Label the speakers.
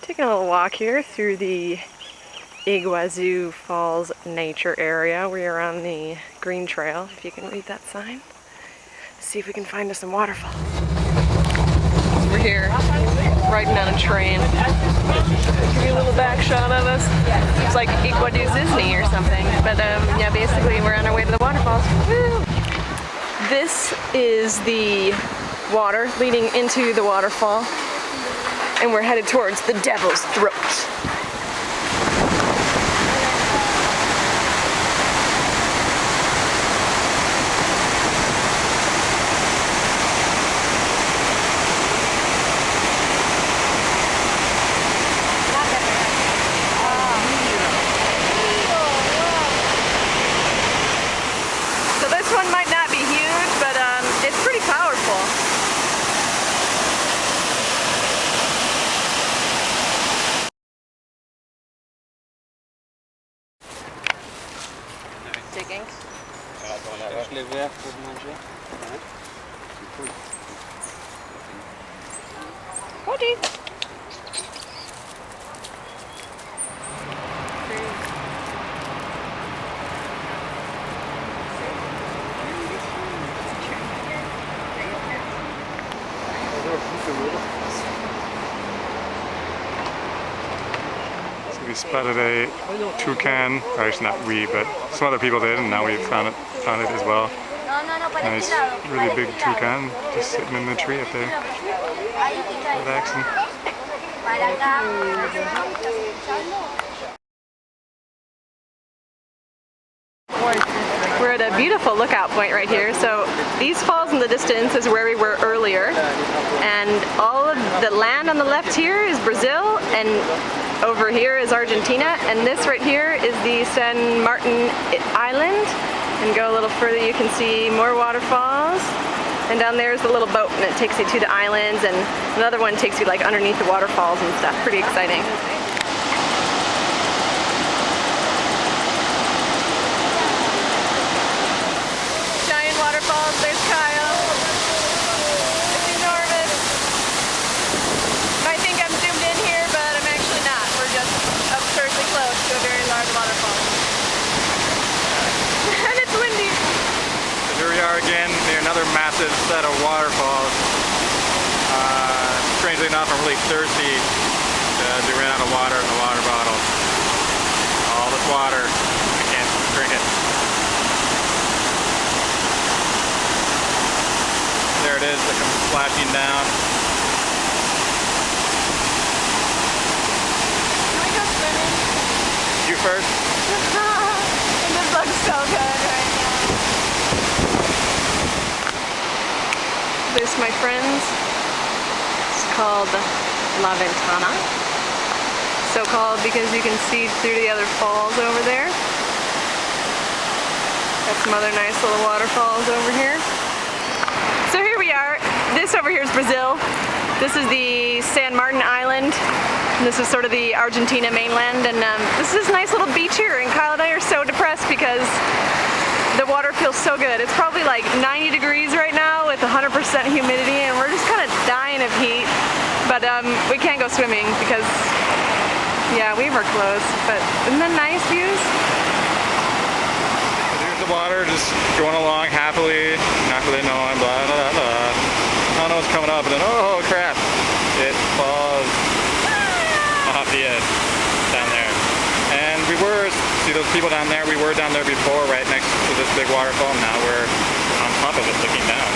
Speaker 1: Taking a little walk here through the Iguazu Falls Nature Area. We are on the green trail, if you can read that sign. See if we can find us some waterfalls. We're here, riding on a train. Give you a little back shot of us. It's like Iguazu Disney or something. But yeah, basically we're on our way to the waterfalls. Woo! This is the water leading into the waterfall. And we're headed towards the Devil's Throat. So this one might not be huge, but it's pretty powerful. Digging. Woody.
Speaker 2: We spotted a toucan, or actually not we, but some other people did, and now we've found it as well. Nice, really big toucan, just sitting in the tree up there, relaxing.
Speaker 1: We're at a beautiful lookout point right here. So these falls in the distance is where we were earlier, and all of the land on the left here is Brazil, and over here is Argentina, and this right here is the San Martin Island. And go a little further, you can see more waterfalls. And down there is the little boat, and it takes you to the islands, and another one takes you like underneath the waterfalls and stuff. Pretty exciting. Giant waterfalls, there's Kyle. It's enormous. I think I'm zoomed in here, but I'm actually not. We're just absurdly close to a very large waterfall. And it's windy.
Speaker 2: Here we are again near another massive set of waterfalls. Strangely enough, I'm really thirsty because we ran out of water in the water bottle. All this water, I can't drink it. There it is, they come splashing down.
Speaker 1: Can we go swimming?
Speaker 2: You first?
Speaker 1: This looks so good right now. This, my friends, is called La Ventana. So called because you can see through the other falls over there. Got some other nice little waterfalls over here. So here we are. This over here is Brazil. This is the San Martin Island. And this is sort of the Argentina mainland. And this is a nice little beach here. And Kyle and I are so depressed because the water feels so good. It's probably like 90 degrees right now with 100% humidity, and we're just kind of dying of heat. But we can't go swimming because, yeah, we have our clothes. But isn't that nice views?
Speaker 2: There's the water just going along happily, not really knowing, blah, blah, blah. I don't know what's coming up, and then, oh crap, it falls off the edge down there. And we were, see those people down there, we were down there before right next to this big waterfall. Now we're on top of it looking down.